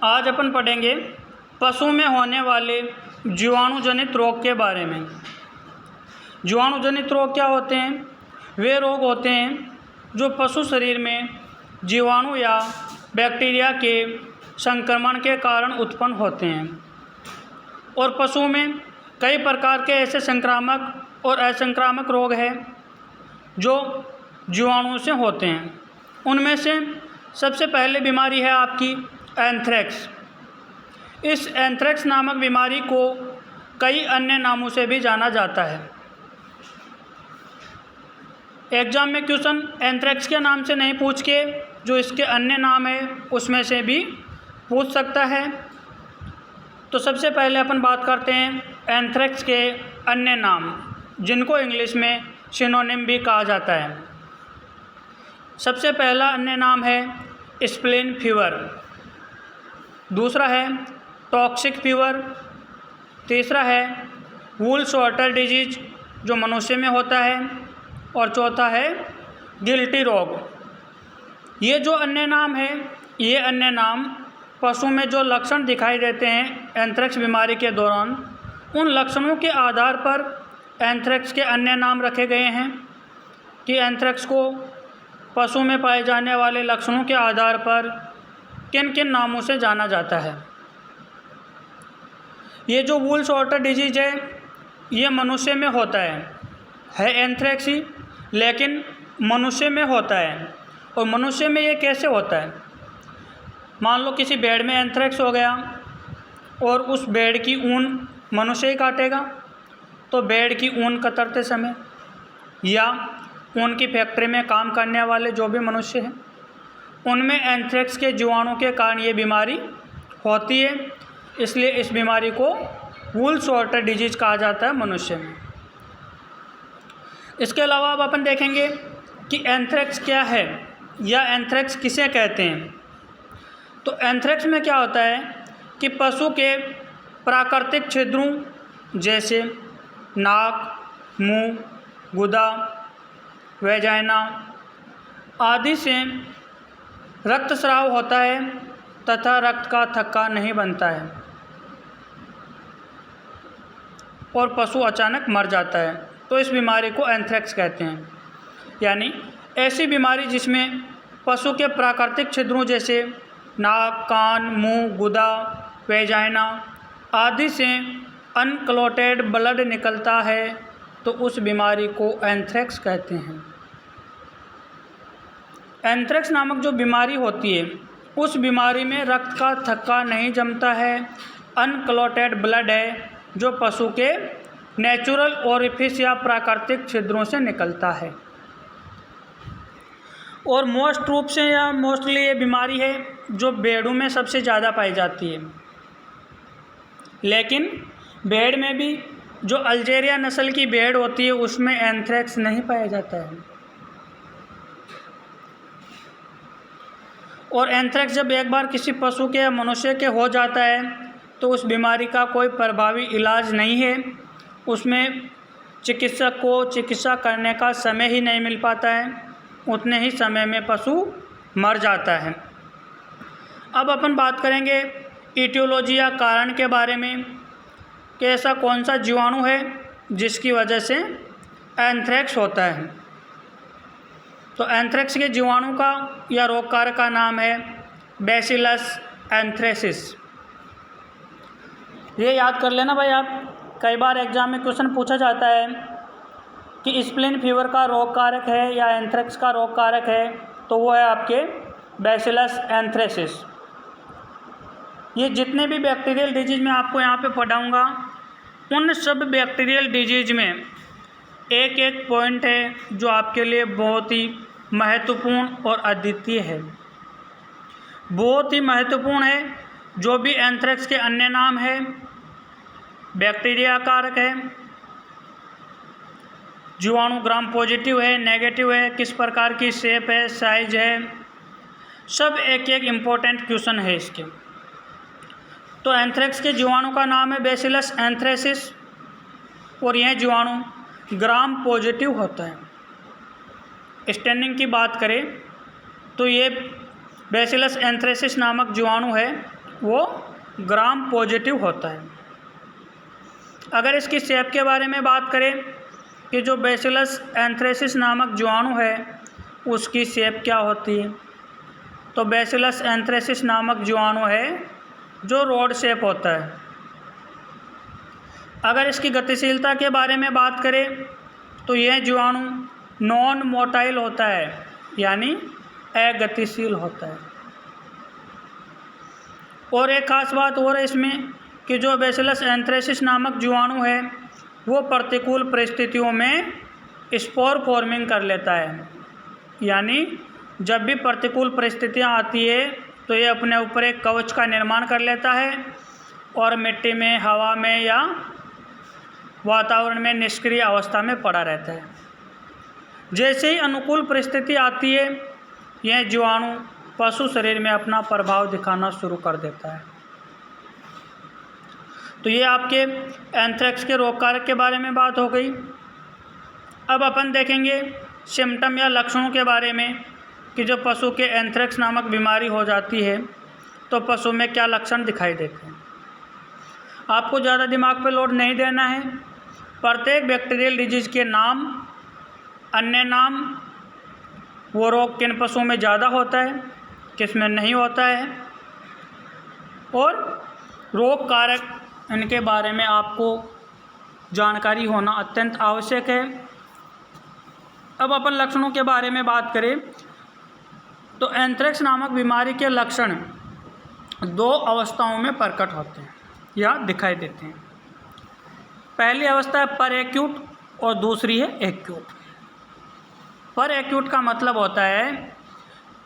आज अपन पढ़ेंगे पशु में होने वाले जीवाणुजनित रोग के बारे में। जीवाणुजनित रोग क्या होते हैं? वे रोग होते हैं जो पशु शरीर में जीवाणु या बैक्टीरिया के संक्रमण के कारण उत्पन्न होते हैं। और पशुओं में कई प्रकार के ऐसे संक्रामक और असंक्रामक रोग हैं जो जीवाणुओं से होते हैं। उनमें से सबसे पहले बीमारी है आपकी एंथ्रेक्स। इस एंथ्रेक्स नामक बीमारी को कई अन्य नामों से भी जाना जाता है। एग्जाम में क्वेश्चन एंथ्रेक्स के नाम से नहीं पूछ के जो इसके अन्य नाम है उसमें से भी पूछ सकता है। तो सबसे पहले अपन बात करते हैं एंथ्रेक्स के अन्य नाम, जिनको इंग्लिश में सिनोनिम भी कहा जाता है। सबसे पहला अन्य नाम है स्प्लेन फीवर, दूसरा है टॉक्सिक फीवर, तीसरा है वूल शॉर्टर डिजीज जो मनुष्य में होता है, और चौथा है गिल्टी रोग। ये जो अन्य नाम है, ये अन्य नाम पशु में जो लक्षण दिखाई देते हैं एंथ्रेक्स बीमारी के दौरान, उन लक्षणों के आधार पर एंथ्रेक्स के अन्य नाम रखे गए हैं कि एंथ्रेक्स को पशु में पाए जाने वाले लक्षणों के आधार पर किन किन नामों से जाना जाता है। ये जो वूल शॉर्टर डिजीज है ये मनुष्य में होता है एंथ्रेक्स ही, लेकिन मनुष्य में होता है। और मनुष्य में ये कैसे होता है? मान लो किसी भेड़ में एंथ्रेक्स हो गया और उस भेड़ की ऊन मनुष्य ही काटेगा, तो भेड़ की ऊन कतरते समय या ऊन की फैक्ट्री में काम करने वाले जो भी मनुष्य हैं उनमें एंथ्रेक्स के जीवाणु के कारण ये बीमारी होती है। इसलिए इस बीमारी को वूल शॉर्टर डिजीज कहा जाता है मनुष्य में। इसके अलावा अब अपन देखेंगे कि एंथ्रेक्स क्या है या एंथ्रेक्स किसे कहते हैं। तो एंथ्रेक्स में क्या होता है कि पशु के प्राकृतिक छिद्रों जैसे नाक, मुंह, गुदा, वेजाइना आदि से रक्तस्राव होता है तथा रक्त का थक्का नहीं बनता है और पशु अचानक मर जाता है। तो इस बीमारी को एंथ्रेक्स कहते हैं। यानी ऐसी बीमारी जिसमें पशु के प्राकृतिक छिद्रों जैसे नाक, कान, मुंह, गुदा, वेजाइना आदि से अनक्लोटेड ब्लड निकलता है, तो उस बीमारी को एंथ्रेक्स कहते हैं। एंथ्रेक्स नामक जो बीमारी होती है उस बीमारी में रक्त का थक्का नहीं जमता है, अनक्लोटेड ब्लड है जो पशु के नेचुरल ओरिफिस या प्राकृतिक छिद्रों से निकलता है। और मोस्ट रूप से या मोस्टली ये बीमारी है जो भेड़ों में सबसे ज़्यादा पाई जाती है। लेकिन भेड़ में भी जो अल्जीरिया नस्ल की भेड़ होती है उसमें एंथ्रेक्स नहीं पाया जाता है। और एंथ्रेक्स जब एक बार किसी पशु के या मनुष्य के हो जाता है तो उस बीमारी का कोई प्रभावी इलाज नहीं है। उसमें चिकित्सक को चिकित्सा करने का समय ही नहीं मिल पाता है, उतने ही समय में पशु मर जाता है। अब अपन बात करेंगे ईटियोलॉजी या कारण के बारे में कि ऐसा कौन सा जीवाणु है जिसकी वजह से एंथ्रेक्स होता है। तो एंथ्रेक्स के जीवाणु का या रोग कारक का नाम है बैसिलस एंथ्रेसिस। ये याद कर लेना भाई आप, कई बार एग्जाम में क्वेश्चन पूछा जाता है कि स्प्लेन फीवर का रोग कारक है या एंथ्रेक्स का रोग कारक है, तो वो है आपके बैसिलस एंथ्रेसिस। ये जितने भी बैक्टीरियल डिजीज मैं आपको यहाँ पे पढ़ाऊँगा उन सब बैक्टीरियल डिजीज में एक एक पॉइंट है जो आपके लिए बहुत ही महत्वपूर्ण और अद्वितीय है, बहुत ही महत्वपूर्ण है। जो भी एंथ्रेक्स के अन्य नाम है, बैक्टीरिया कारक है, जीवाणु ग्राम पॉजिटिव है, नेगेटिव है, किस प्रकार की शेप है, साइज है, सब एक एक इम्पोर्टेंट क्वेश्चन है इसके। तो एंथ्रेक्स के जीवाणु का नाम है बैसिलस एंथ्रेसिस और यह जीवाणु ग्राम पॉजिटिव होता है। स्टैंडिंग की बात करें तो ये बैसिलस एंथ्रेसिस नामक जीवाणु है वो ग्राम पॉजिटिव होता है। अगर इसकी शेप के बारे में बात करें कि जो बैसिलस एंथ्रेसिस नामक जीवाणु है उसकी शेप क्या होती है, तो बैसिलस एंथ्रेसिस नामक जीवाणु है जो रॉड शेप होता है। अगर इसकी गतिशीलता के बारे में बात करें तो यह जीवाणु नॉन मोटाइल होता है, यानी अगतिशील होता है। और एक खास बात और है इसमें कि जो बैसिलस एंथ्रेसिस नामक जीवाणु है वो प्रतिकूल परिस्थितियों में स्पोर फॉर्मिंग कर लेता है, यानी जब भी प्रतिकूल परिस्थितियां आती है तो ये अपने ऊपर एक कवच का निर्माण कर लेता है और मिट्टी में, हवा में या वातावरण में निष्क्रिय अवस्था में पड़ा रहता है। जैसे ही अनुकूल परिस्थिति आती है यह जीवाणु पशु शरीर में अपना प्रभाव दिखाना शुरू कर देता है। तो ये आपके एंथ्रेक्स के रोग कारक के बारे में बात हो गई। अब अपन देखेंगे सिम्टम या लक्षणों के बारे में कि जब पशु के एंथ्रेक्स नामक बीमारी हो जाती है तो पशु में क्या लक्षण दिखाई देते हैं। आपको ज़्यादा दिमाग पे लोड नहीं देना है। प्रत्येक बैक्टीरियल डिजीज़ के नाम, अन्य नाम, वो रोग किन पशुओं में ज़्यादा होता है, किस में नहीं होता है, और रोग कारक इनके बारे में आपको जानकारी होना अत्यंत आवश्यक है। अब अपन लक्षणों के बारे में बात करें तो एंथ्रेक्स नामक बीमारी के लक्षण 2 अवस्थाओं में प्रकट होते हैं या दिखाई देते हैं। पहली अवस्था है पर एक्यूट और दूसरी है एक्यूट। पर एक्यूट का मतलब होता है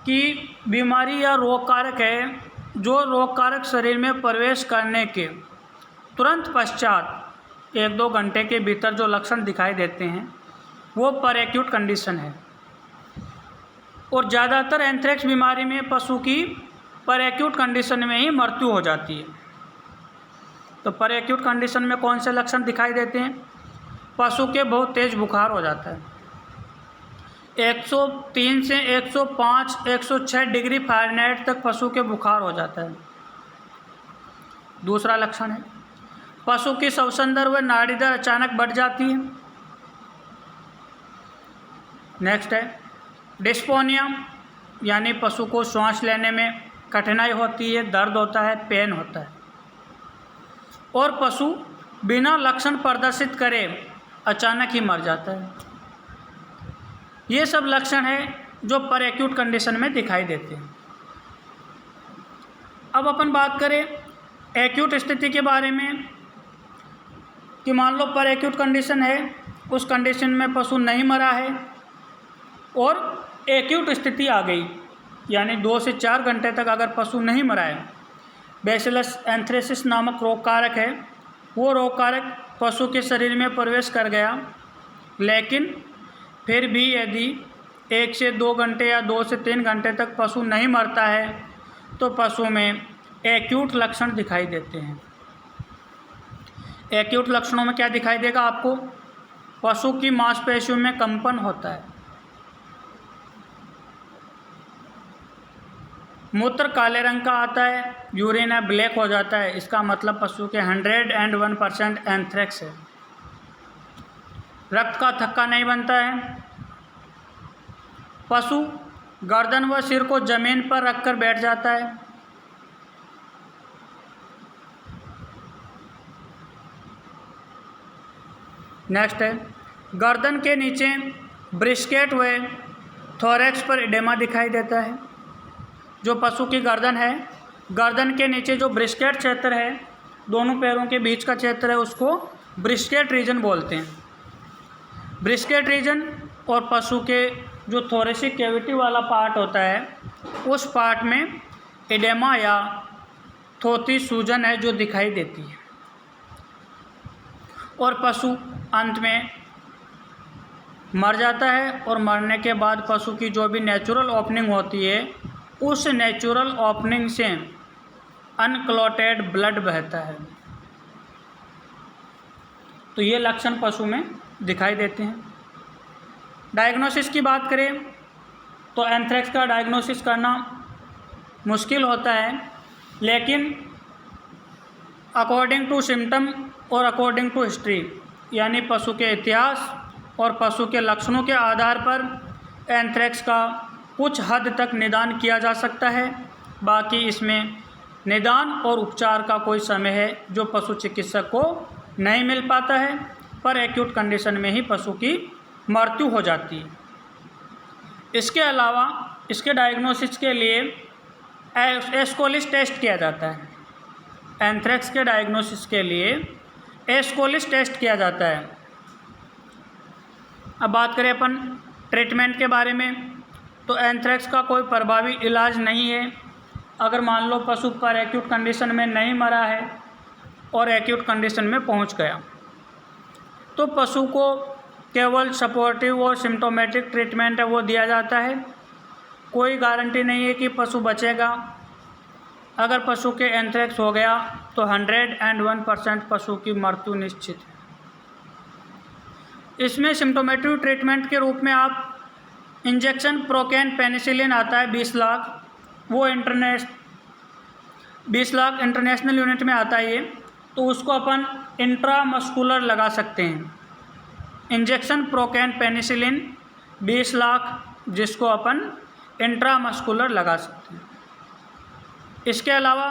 कि बीमारी या रोग कारक है जो रोग कारक शरीर में प्रवेश करने के तुरंत पश्चात 1-2 घंटे के भीतर जो लक्षण दिखाई देते हैं वो पर एक्यूट कंडीशन है। और ज़्यादातर एंथ्रेक्स बीमारी में पशु की पर एक्यूट कंडीशन में ही मृत्यु हो जाती है। तो पर एक्यूट कंडीशन में कौन से लक्षण दिखाई देते हैं? पशु के बहुत तेज़ बुखार हो जाता है, 103 से 105, 106 डिग्री फ़ारेनहाइट तक पशु के बुखार हो जाता है। दूसरा लक्षण है पशु की श्वसन व नाड़ी दर अचानक बढ़ जाती है। नेक्स्ट है डिस्पोनिया, यानी पशु को श्वास लेने में कठिनाई होती है, दर्द होता है, पेन होता है। और पशु बिना लक्षण प्रदर्शित करे अचानक ही मर जाता है। ये सब लक्षण हैं जो पर एक्यूट कंडीशन में दिखाई देते हैं। अब अपन बात करें एक्यूट स्थिति के बारे में कि मान लो पर एक्यूट कंडीशन है, उस कंडीशन में पशु नहीं मरा है और एक्यूट स्थिति आ गई, यानी 2 से 4 घंटे तक अगर पशु नहीं मरा है, बैसिलस एंथ्रेसिस नामक रोग कारक है, वो रोग कारक पशु के शरीर में प्रवेश कर गया, लेकिन फिर भी यदि 1 से 2 घंटे या 2 से 3 घंटे तक पशु नहीं मरता है तो पशु में एक्यूट लक्षण दिखाई देते हैं। एक्यूट लक्षणों में क्या दिखाई देगा आपको? पशु की मांसपेशियों में कंपन होता है, मूत्र काले रंग का आता है, यूरिन है ब्लैक हो जाता है। इसका मतलब पशु के 101% एंथ्रेक्स है। रक्त का थक्का नहीं बनता है। पशु गर्दन व सिर को जमीन पर रखकर बैठ जाता है। नेक्स्ट है गर्दन के नीचे ब्रिस्केट व थोरैक्स पर एडेमा दिखाई देता है। जो पशु की गर्दन है, गर्दन के नीचे जो ब्रिस्केट क्षेत्र है, दोनों पैरों के बीच का क्षेत्र है, उसको ब्रिस्केट रीजन बोलते हैं। ब्रिस्केट रीजन और पशु के जो थोरेसिक कैविटी वाला पार्ट होता है, उस पार्ट में एडेमा या थोती सूजन है जो दिखाई देती है। और पशु अंत में मर जाता है और मरने के बाद पशु की जो भी नेचुरल ओपनिंग होती है, उस नेचुरल ओपनिंग से अनक्लॉटेड ब्लड बहता है। तो ये लक्षण पशु में दिखाई देते हैं। डायग्नोसिस की बात करें तो एंथ्रेक्स का डायग्नोसिस करना मुश्किल होता है, लेकिन अकॉर्डिंग टू सिम्टम और अकॉर्डिंग टू हिस्ट्री, यानी पशु के इतिहास और पशु के लक्षणों के आधार पर एंथ्रेक्स का कुछ हद तक निदान किया जा सकता है। बाकी इसमें निदान और उपचार का कोई समय है जो पशु चिकित्सक को नहीं मिल पाता है, पर एक्यूट कंडीशन में ही पशु की मृत्यु हो जाती है। इसके अलावा इसके डायग्नोसिस के लिए एस्कोलिस टेस्ट किया जाता है। एंथ्रेक्स के डायग्नोसिस के लिए एस्कोलिस टेस्ट किया जाता है। अब बात करें अपन ट्रीटमेंट के बारे में, तो एंथ्रेक्स का कोई प्रभावी इलाज नहीं है। अगर मान लो पशु पर एक्यूट कंडीशन में नहीं मरा है और एक्यूट कंडीशन में पहुंच गया, तो पशु को केवल सपोर्टिव और सिम्टोमेटिक ट्रीटमेंट है वो दिया जाता है। कोई गारंटी नहीं है कि पशु बचेगा। अगर पशु के एंथ्रेक्स हो गया तो 101% पशु की मृत्यु निश्चित है। इसमें सिम्टोमेटिक ट्रीटमेंट के रूप में आप इंजेक्शन प्रोकेन पेनिसिलिन आता है 20 लाख, वो 20 लाख इंटरनेशनल यूनिट में आता है ये, तो उसको अपन इंट्रामस्कुलर लगा सकते हैं। इंजेक्शन प्रोकेन पेनिसिलिन 20 लाख, जिसको अपन इंट्रामस्कुलर लगा सकते हैं। इसके अलावा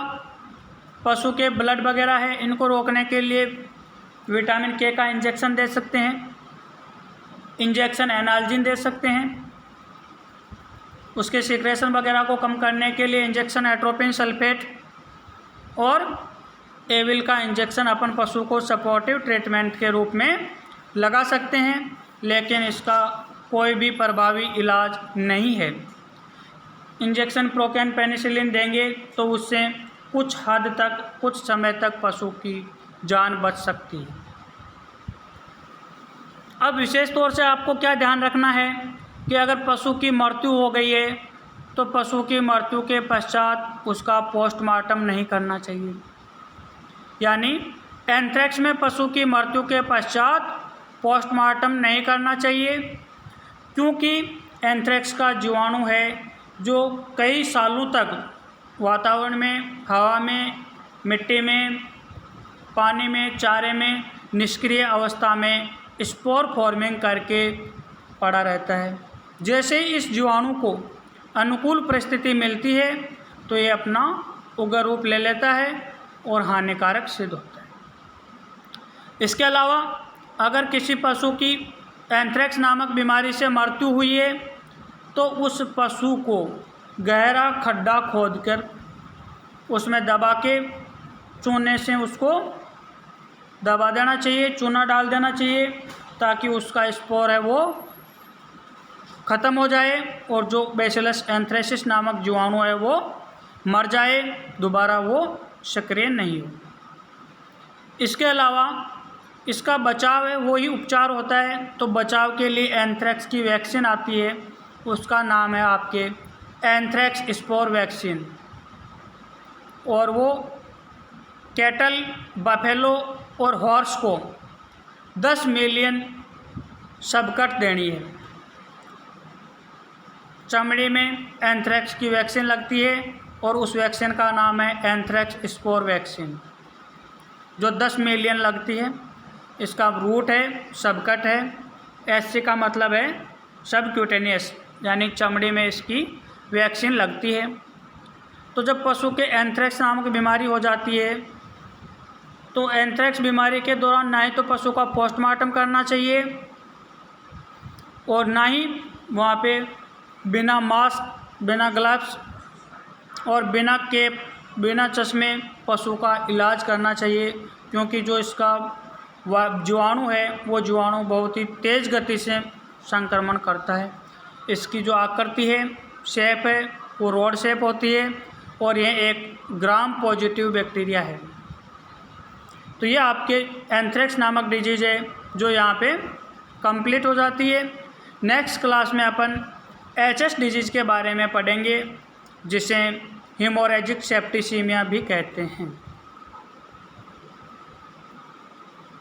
पशु के ब्लड वगैरह है, इनको रोकने के लिए विटामिन के का इंजेक्शन दे सकते हैं, इंजेक्शन एनाल्जिन दे सकते हैं। उसके सीक्रेशन वगैरह को कम करने के लिए इंजेक्शन एट्रोपिन सल्फेट और एविल का इंजेक्शन अपन पशु को सपोर्टिव ट्रीटमेंट के रूप में लगा सकते हैं, लेकिन इसका कोई भी प्रभावी इलाज नहीं है। इंजेक्शन प्रोकेन पेनिसिलिन देंगे तो उससे कुछ हद तक, कुछ समय तक पशु की जान बच सकती है। अब विशेष तौर से आपको क्या ध्यान रखना है कि अगर पशु की मृत्यु हो गई है तो पशु की मृत्यु के पश्चात उसका पोस्टमार्टम नहीं करना चाहिए। यानी एंथ्रेक्स में पशु की मृत्यु के पश्चात पोस्टमार्टम नहीं करना चाहिए, क्योंकि एंथ्रेक्स का जीवाणु है जो कई सालों तक वातावरण में, हवा में, मिट्टी में, पानी में, चारे में निष्क्रिय अवस्था में स्पोर फॉर्मिंग करके पड़ा रहता है। जैसे ही इस जीवाणु को अनुकूल परिस्थिति मिलती है तो ये अपना उग्र रूप ले लेता है और हानिकारक सिद्ध होता है। इसके अलावा अगर किसी पशु की एंथ्रेक्स नामक बीमारी से मृत्यु हुई है तो उस पशु को गहरा खड्डा खोदकर उसमें दबा के चूने से उसको दबा देना चाहिए, चूना डाल देना चाहिए, ताकि उसका स्पोर है वो ख़त्म हो जाए और जो बैसिलस एंथ्रेसिस नामक जीवाणु है वो मर जाए, दोबारा वो सक्रिय नहीं हो। इसके अलावा इसका बचाव है वो ही उपचार होता है। तो बचाव के लिए एंथ्रेक्स की वैक्सीन आती है, उसका नाम है आपके एंथ्रेक्स स्पोर वैक्सीन, और वो कैटल, बफेलो और हॉर्स को 10 मिलियन सबकट देनी है। चमड़ी में एंथ्रेक्स की वैक्सीन लगती है और उस वैक्सीन का नाम है एंथ्रेक्स स्पोर वैक्सीन, जो 10 मिलियन लगती है। इसका रूट है सबकट है, एससी का मतलब है सबक्यूटेनियस, यानी चमड़ी में इसकी वैक्सीन लगती है। तो जब पशु के एंथ्रेक्स नामक बीमारी हो जाती है तो एंथ्रेक्स बीमारी के दौरान ना ही तो पशु का पोस्टमार्टम करना चाहिए और ना ही वहाँ पे बिना मास्क, बिना ग्लव्स और बिना कैप, बिना चश्मे पशु का इलाज करना चाहिए, क्योंकि जो इसका जीवाणु है वो जीवाणु बहुत ही तेज़ गति से संक्रमण करता है। इसकी जो आकृति है, शेप है, वो रॉड शेप होती है और यह एक ग्राम पॉजिटिव बैक्टीरिया है। तो ये आपके एंथ्रेक्स नामक डिजीज़ है जो यहाँ पे कंप्लीट हो जाती है। नेक्स्ट क्लास में अपन एचएस डिजीज़ के बारे में पढ़ेंगे, जिसे हीमोरेजिक सेप्टिसीमिया भी कहते हैं।